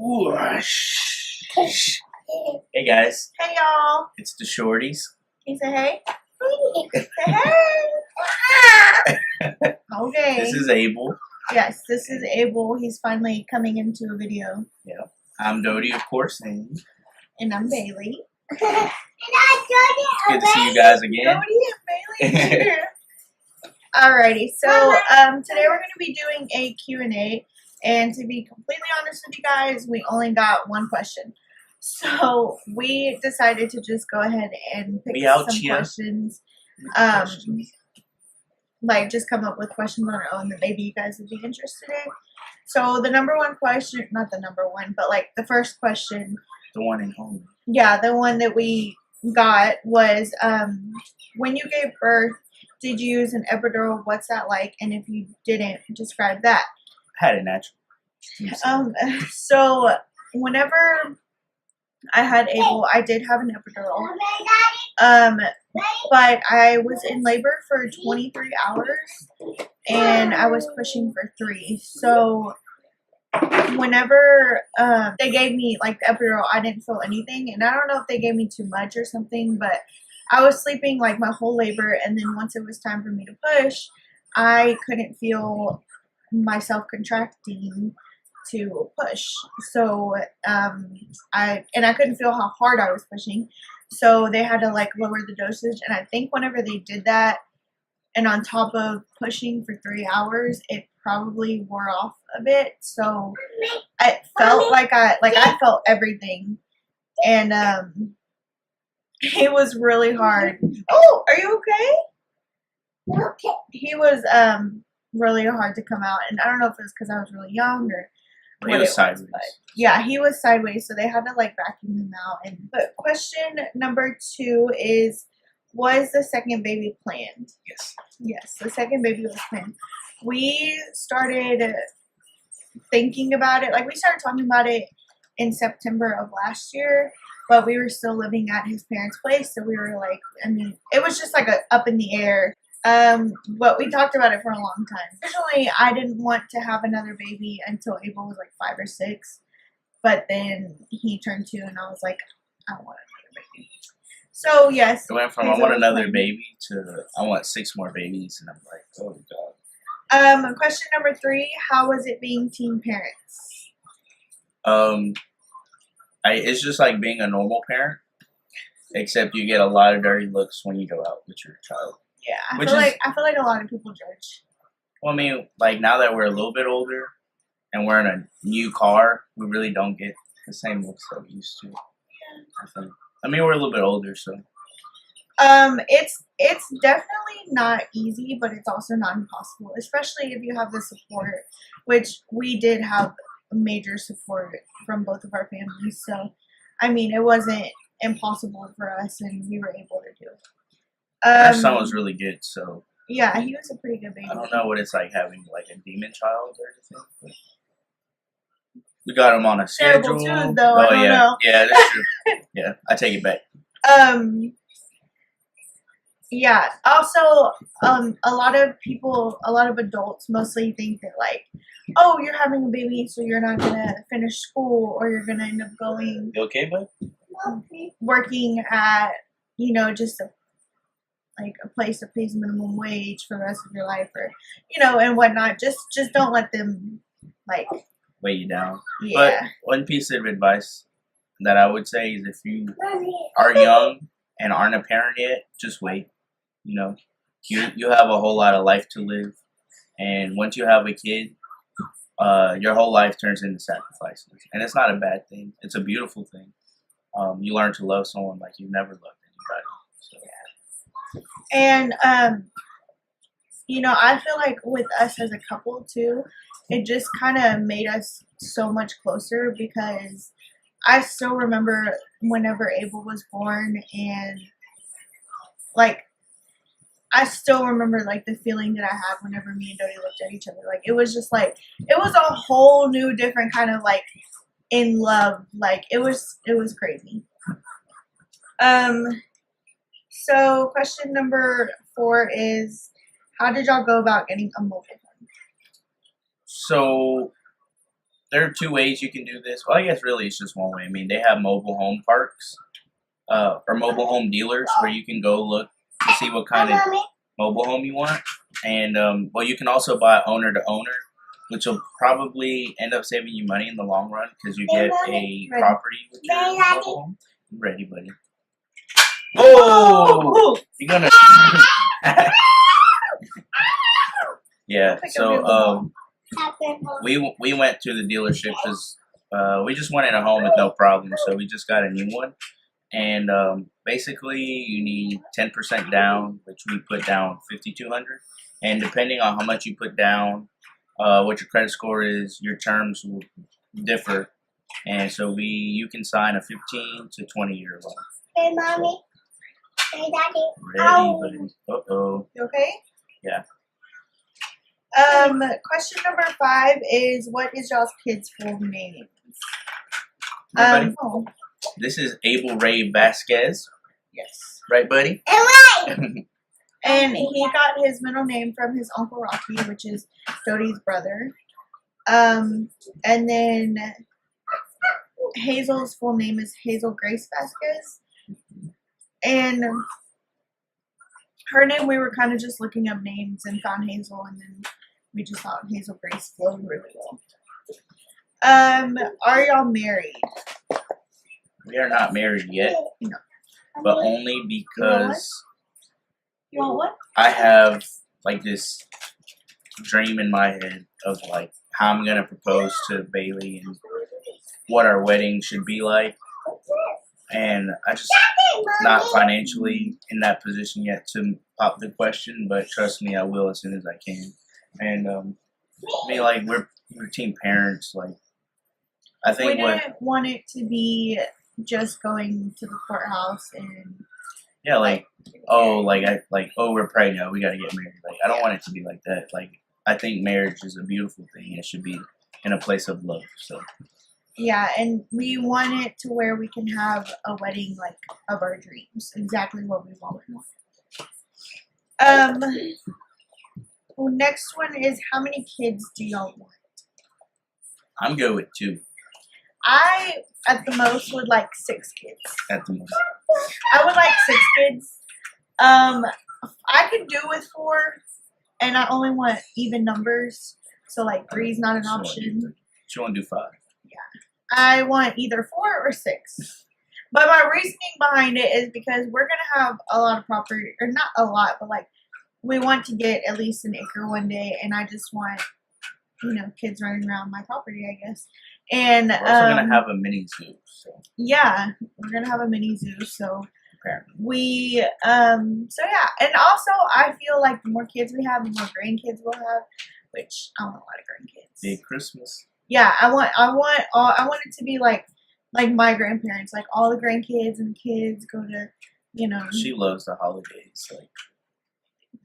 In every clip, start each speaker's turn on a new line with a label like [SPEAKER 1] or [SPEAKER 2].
[SPEAKER 1] Whoosh. Hey guys,
[SPEAKER 2] Hey y'all.
[SPEAKER 1] it's the Shorties.
[SPEAKER 2] Can you say hey? Say hey. Okay.
[SPEAKER 1] This is Abel.
[SPEAKER 2] Yes, this is Abel. He's finally coming into a video.
[SPEAKER 1] Yeah. I'm Dodi, of course. And
[SPEAKER 2] And I'm Bailey.
[SPEAKER 1] good to see you guys again.
[SPEAKER 2] Dodi and Bailey here. Alrighty, so today we're going to be doing a Q&A. And to be completely honest with you guys, we only got one question. So we decided to just go ahead and pick some questions. Like just come up with questions on our own that maybe you guys would be interested in. So the number one question, not the number one, but like the first question.
[SPEAKER 1] The one in home.
[SPEAKER 2] Yeah, the one that we got was, when you gave birth, did you use an epidural? What's that like? And if you didn't, describe that.
[SPEAKER 1] I had it natural.
[SPEAKER 2] So whenever I had Abel, I did have an epidural. But I was in labor for 23 hours and I was pushing for 3. So whenever they gave me like the epidural, I didn't feel anything. And I don't know if they gave me too much or something, but I was sleeping like my whole labor. And then once it was time for me to push, I couldn't feel myself contracting to push. So I couldn't feel how hard I was pushing, so they had to like lower the dosage. And I think whenever they did that, and on top of pushing for 3 hours, it probably wore off a bit. So I felt like I felt everything, and it was really hard. Oh, are you okay? Okay. He was really hard to come out, and I don't know if it was because I was really young or
[SPEAKER 1] he was sideways.
[SPEAKER 2] But yeah, he was sideways, so they had to like vacuum him out. But question number 2 is, was the second baby planned? Yes, the second baby was planned. We started thinking about it, like we started talking about it in September of last year, but we were still living at his parents' place, so we were like, I mean, it was just like a up in the air. But we talked about it for a long time. Originally, I didn't want to have another baby until Abel was like 5 or 6, but then he turned 2, and I was like, I want another baby. So yes,
[SPEAKER 1] it went from I want another baby to I want 6 more babies, and I'm like, oh god.
[SPEAKER 2] Question number 3: how was it being teen parents?
[SPEAKER 1] It's just like being a normal parent, except you get a lot of dirty looks when you go out with your child.
[SPEAKER 2] Yeah, I feel like a lot of people judge.
[SPEAKER 1] Well, I mean, like now that we're a little bit older and we're in a new car, we really don't get the same looks that we used to. Yeah. I mean, we're a little bit older, so.
[SPEAKER 2] It's definitely not easy, but it's also not impossible, especially if you have the support, which we did have major support from both of our families. So, I mean, it wasn't impossible for us, and we were able to do it.
[SPEAKER 1] Our son was really good, so.
[SPEAKER 2] Yeah, he was a pretty good baby.
[SPEAKER 1] I don't know what it's like having like a demon child or anything. But we got him on a schedule.
[SPEAKER 2] Terrible too, though. I don't know.
[SPEAKER 1] Yeah, that's true. Yeah, I take it back.
[SPEAKER 2] Yeah. Also, a lot of adults mostly think that like, oh, you're having a baby, so you're not gonna finish school, or you're gonna end up going.
[SPEAKER 1] You okay, bud?
[SPEAKER 2] Working at, you know, just a place that pays minimum wage for the rest of your life, or and whatnot. Just don't let them like
[SPEAKER 1] weigh you down.
[SPEAKER 2] Yeah.
[SPEAKER 1] But one piece of advice that I would say is, if you are young and aren't a parent yet, just wait. You have a whole lot of life to live, and once you have a kid, your whole life turns into sacrifices, and it's not a bad thing. It's a beautiful thing. You learn to love someone like you've never loved anybody. So.
[SPEAKER 2] Yeah. And I feel like with us as a couple too, it just kind of made us so much closer, because I still remember whenever Abel was born, and like I still remember like the feeling that I had whenever me and Dodi looked at each other. Like it was just like, it was a whole new different kind of like in love. Like it was crazy. So question number 4 is, how did y'all go about getting a mobile home?
[SPEAKER 1] So there are two ways you can do this. Well, I guess really it's just one way. I mean, they have mobile home parks, or mobile home dealers where you can go look to see what kind of mobile home you want. And well, you can also buy owner to owner, which will probably end up saving you money in the long run because you get a property with your mobile home. Ready, buddy? Oh, you're gonna. Yeah. So we went to the dealership because we just wanted a home with no problem, so we just got a new one. And basically, you need 10% down, which we put down $5,200. And depending on how much you put down, what your credit score is, your terms will differ. And so you can sign a 15 to 20-year loan.
[SPEAKER 2] Hey, mommy. Hey, daddy.
[SPEAKER 1] Ready, buddy. Uh-oh.
[SPEAKER 2] You okay?
[SPEAKER 1] Yeah.
[SPEAKER 2] Question number 5 is, what is y'all's kids' full names?
[SPEAKER 1] Right, buddy? This is Abel Ray Vasquez.
[SPEAKER 2] Yes.
[SPEAKER 1] Right, buddy?
[SPEAKER 2] And he got his middle name from his Uncle Rocky, which is Dodi's brother. And then Hazel's full name is Hazel Grace Vasquez. And her name, we were kind of just looking up names and found Hazel, and then we just thought Hazel Grace flowed really well. Are y'all married?
[SPEAKER 1] We are not married yet.
[SPEAKER 2] No.
[SPEAKER 1] But only because
[SPEAKER 2] You want what?
[SPEAKER 1] I have like this dream in my head of like how I'm gonna propose to Bailey and what our wedding should be like. And I just not financially in that position yet to pop the question, but trust me, I will as soon as I can. And I mean, like we're teen parents. Like I think
[SPEAKER 2] we didn't want it to be just going to the courthouse and we're pregnant, we gotta get married. Like I don't want it to be like that. Like I think marriage is a beautiful thing. It should be in a place of love. So. Yeah, and we want it to where we can have a wedding like of our dreams. Exactly what we want. Next one is, how many kids do y'all want?
[SPEAKER 1] I'm good with 2.
[SPEAKER 2] I, at the most, would like 6 kids.
[SPEAKER 1] At the most.
[SPEAKER 2] I would like 6 kids. I could do with 4, and I only want even numbers. So like 3 is not an option.
[SPEAKER 1] You want to do 5?
[SPEAKER 2] I want either 4 or 6. But my reasoning behind it is because we're going to have a lot of property, or not a lot, but like we want to get at least an acre one day, and I just want, kids running around my property, I guess. And
[SPEAKER 1] we're also going to have a mini zoo. So.
[SPEAKER 2] Yeah, we're going to have a mini zoo, so
[SPEAKER 1] apparently.
[SPEAKER 2] So yeah, and also I feel like the more kids we have, the more grandkids we'll have, which I want a lot of grandkids.
[SPEAKER 1] Big Christmas.
[SPEAKER 2] Yeah, I want it to be like my grandparents, like all the grandkids and kids go to,
[SPEAKER 1] She loves the holidays. Like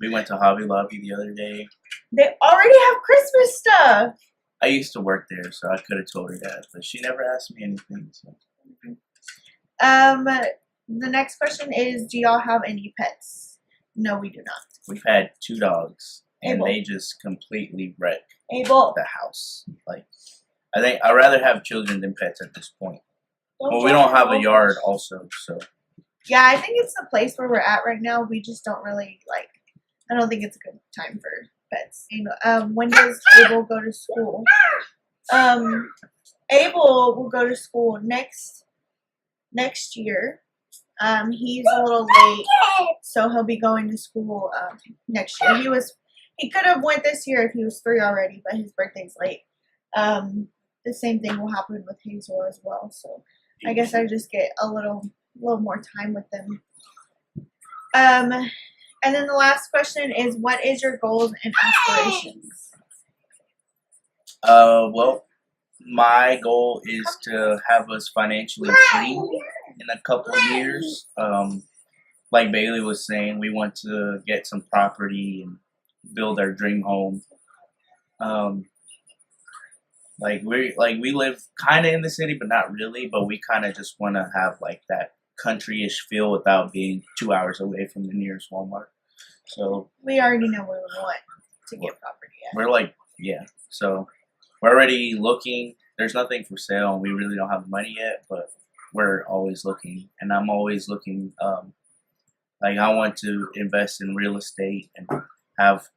[SPEAKER 1] we went to Hobby Lobby the other day.
[SPEAKER 2] They already have Christmas stuff.
[SPEAKER 1] I used to work there, so I could have told her that, but she never asked me anything. So.
[SPEAKER 2] The next question is, do y'all have any pets? No, we do not.
[SPEAKER 1] We've had 2 dogs, and
[SPEAKER 2] Abel.
[SPEAKER 1] they just completely wreck
[SPEAKER 2] Abel.
[SPEAKER 1] the house. Like, I think I'd rather have children than pets at this point. Well, we don't have a yard also, so.
[SPEAKER 2] Yeah, I think it's the place where we're at right now. We just don't really, I don't think it's a good time for pets. When does Abel go to school? Abel will go to school next year. He's a little late, so he'll be going to school next year. He could have went this year if he was 3 already, but his birthday's late. The same thing will happen with Hazel as well. So I guess I just get a little more time with them. And then the last question is, what is your goals and aspirations?
[SPEAKER 1] Well, my goal is to have us financially free in a couple of years. Like Bailey was saying, we want to get some property and build our dream home. We live kind of in the city, but not really. But we kind of just want to have like that country-ish feel without being 2 hours away from the nearest Walmart. So
[SPEAKER 2] we already know where we want to get property at.
[SPEAKER 1] We're so we're already looking. there's nothing for sale, and we really don't have money yet, but we're always looking, and I'm always looking. Like I want to invest in real estate and have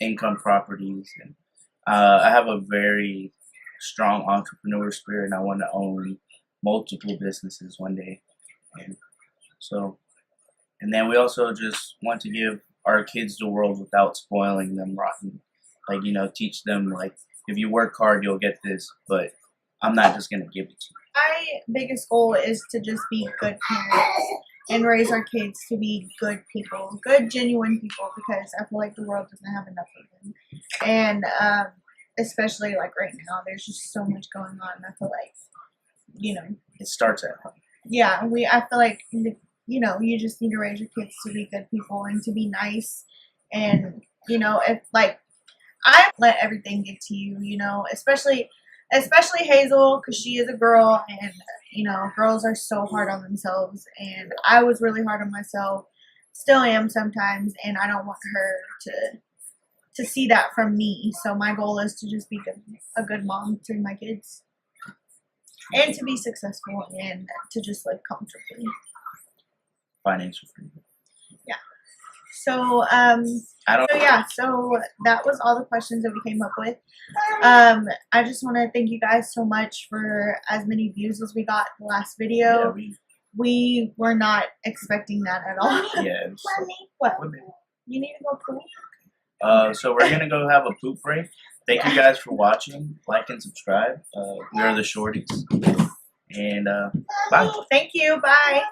[SPEAKER 1] income properties, and I have a very strong entrepreneur spirit, and I want to own multiple businesses one day, and so, and then we also just want to give our kids the world without spoiling them rotten. Like, teach them, like, if you work hard, you'll get this, but I'm not just going to give it to you.
[SPEAKER 2] My biggest goal is to just be good parents and raise our kids to be good people, good, genuine people, because I feel like the world doesn't have enough of them. And especially like right now, there's just so much going on. I feel like,
[SPEAKER 1] It starts at home.
[SPEAKER 2] yeah, I feel like, you just need to raise your kids to be good people and to be nice. And, if like, I let everything get to you, especially Hazel, because she is a girl, and girls are so hard on themselves, and I was really hard on myself, still am sometimes, and I don't want her to see that from me. So my goal is to just be a good mom to my kids, and to be successful, and to just live comfortably.
[SPEAKER 1] Financial freedom.
[SPEAKER 2] Yeah. So so that was all the questions that we came up with. I just want to thank you guys so much for as many views as we got in the last video.
[SPEAKER 1] Yeah,
[SPEAKER 2] we were not expecting that at all.
[SPEAKER 1] Yeah.
[SPEAKER 2] What? You need to go poop?
[SPEAKER 1] So we're going to go have a poop break. Thank you guys for watching. Like and subscribe. We are the Shorties. And bye.
[SPEAKER 2] Thank you. Bye.